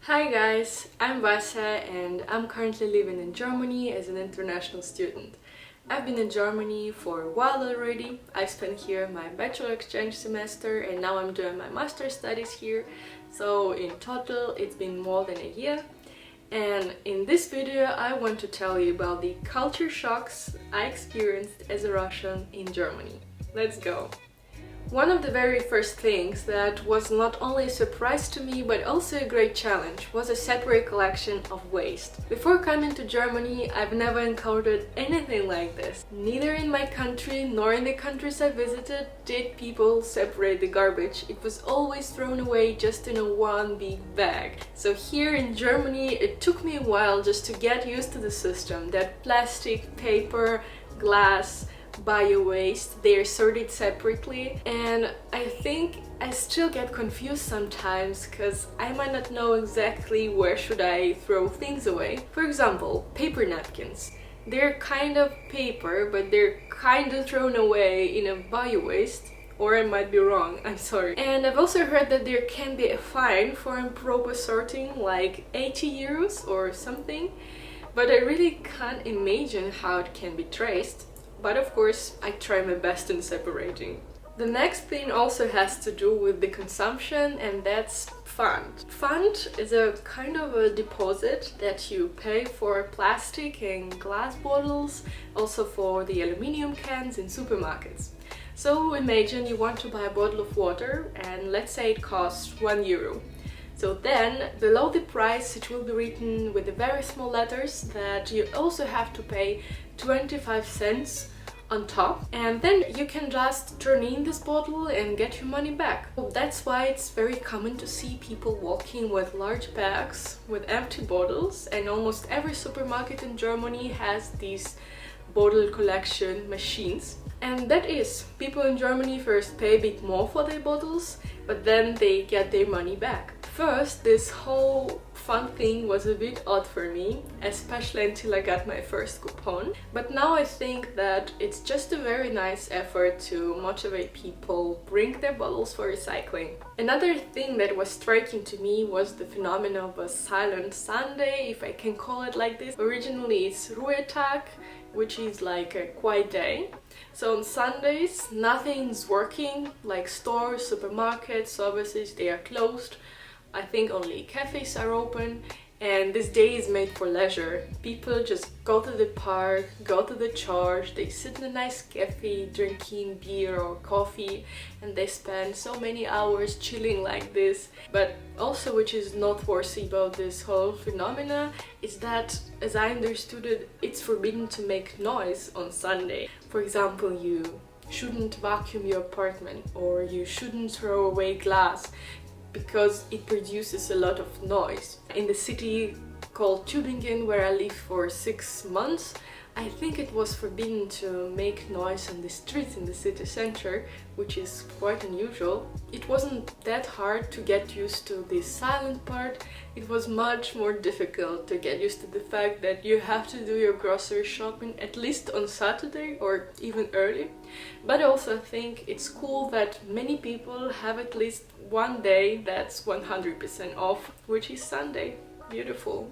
Hi guys, I'm Vasa and I'm currently living in Germany as an international student. I've been in Germany for a while already. I spent here my bachelor exchange semester and now I'm doing my master studies here. So in total it's been more than a year. And in this video I want to tell you about the culture shocks I experienced as a Russian in Germany. Let's go! One of the very first things that was not only a surprise to me but also a great challenge was a separate collection of waste. Before coming to Germany, I've never encountered anything like this. Neither in my country nor in the countries I visited did people separate the garbage. It was always thrown away just in a one big bag. So here in Germany it took me a while just to get used to the system that plastic, paper, glass, bio-waste, they're sorted separately, and I think I still get confused sometimes because I might not know exactly where should I throw things away. For example, paper napkins. They're kind of paper, but they're kind of thrown away in a bio-waste. Or I might be wrong, I'm sorry. And I've also heard that there can be a fine for improper sorting, like 80 euros or something, but I really can't imagine how it can be traced. But of course, I try my best in separating. The next thing also has to do with the consumption, and that's Pfand. Pfand is a kind of a deposit that you pay for plastic and glass bottles, also for the aluminium cans in supermarkets. So imagine you want to buy a bottle of water and let's say it costs €1. So then, below the price it will be written with the very small letters that you also have to pay 25 cents on top, and then you can just turn in this bottle and get your money back. So that's why it's very common to see people walking with large bags with empty bottles, and almost every supermarket in Germany has these bottle collection machines. And that is, people in Germany first pay a bit more for their bottles, but then they get their money back. First, this whole fun thing was a bit odd for me, especially until I got my first coupon. But now I think that it's just a very nice effort to motivate people bring their bottles for recycling. Another thing that was striking to me was the phenomenon of a silent Sunday, if I can call it like this. Originally it's Ruhetag, which is like a quiet day. So on Sundays nothing's working, like stores, supermarkets, services, they are closed. I think only cafes are open, and this day is made for leisure. People just go to the park, go to the church, they sit in a nice cafe drinking beer or coffee, and they spend so many hours chilling like this. But also, which is noteworthy about this whole phenomena, is that, as I understood it, it's forbidden to make noise on Sunday. For example, you shouldn't vacuum your apartment, or you shouldn't throw away glass, because it produces a lot of noise. In the city called Tübingen, where I lived for 6 months, I think it was forbidden to make noise on the streets in the city center, which is quite unusual. It wasn't that hard to get used to the silent part. It was much more difficult to get used to the fact that you have to do your grocery shopping at least on Saturday or even early. But I also think it's cool that many people have at least one day that's 100% off, which is Sunday. Beautiful.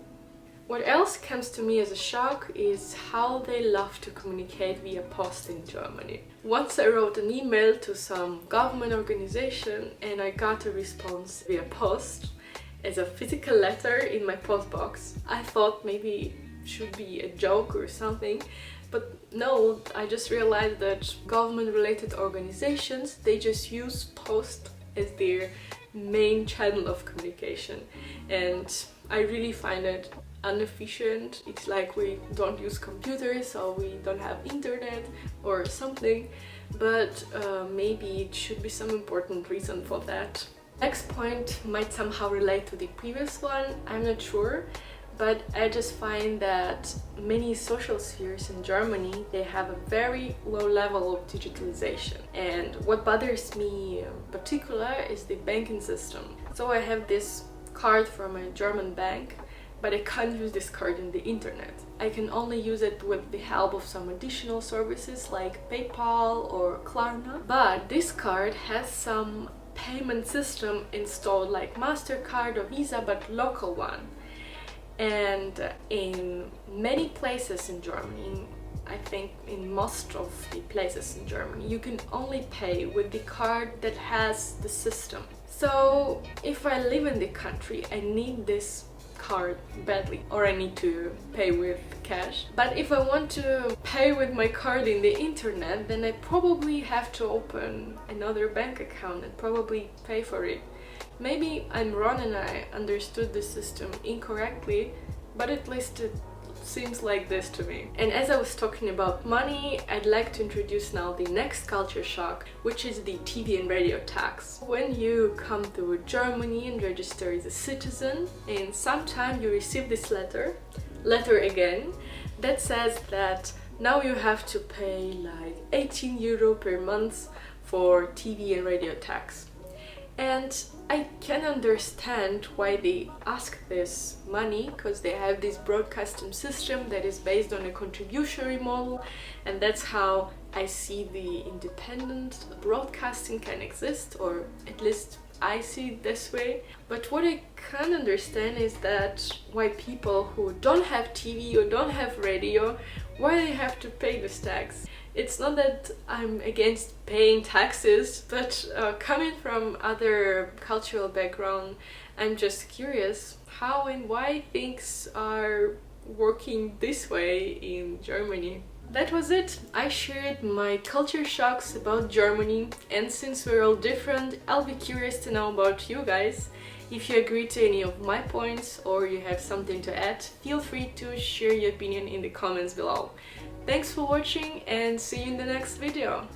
What else comes to me as a shock is how they love to communicate via post in Germany. Once I wrote an email to some government organization and I got a response via post as a physical letter in my postbox. I thought maybe it should be a joke or something, but no, I just realized that government-related organizations, they just use post as their main channel of communication, and I really find it inefficient. It's like we don't use computers or we don't have internet or something, but maybe it should be some important reason for that. Next point might somehow relate to the previous one, I'm not sure, but I just find that many social spheres in Germany, they have a very low level of digitalization. And what bothers me in particular is the banking system. So I have this card from a German bank, but I can't use this card in the internet. I can only use it with the help of some additional services like PayPal or Klarna. But this card has some payment system installed like MasterCard or Visa, but local one. And in many places in Germany, I think in most of the places in Germany, you can only pay with the card that has the system. So if I live in the country, I need this card badly, or I need to pay with cash. But if I want to pay with my card in the internet, then I probably have to open another bank account and probably pay for it. Maybe I'm wrong and I understood the system incorrectly, but at least it seems like this to me. And as I was talking about money, I'd like to introduce now the next culture shock, which is the TV and radio tax. When you come to Germany and register as a citizen, in some time you receive this letter again, that says that now you have to pay like 18 euro per month for TV and radio tax. And I can understand why they ask this money, because they have this broadcasting system that is based on a contributory model, and that's how I see the independent broadcasting can exist, or at least I see it this way. But what I can't understand is that why people who don't have TV or don't have radio, why they have to pay this tax. It's not that I'm against paying taxes, but coming from other cultural background, I'm just curious how and why things are working this way in Germany. That was it. I shared my culture shocks about Germany, and since we're all different, I'll be curious to know about you guys. If you agree to any of my points or you have something to add, feel free to share your opinion in the comments below. Thanks for watching and see you in the next video!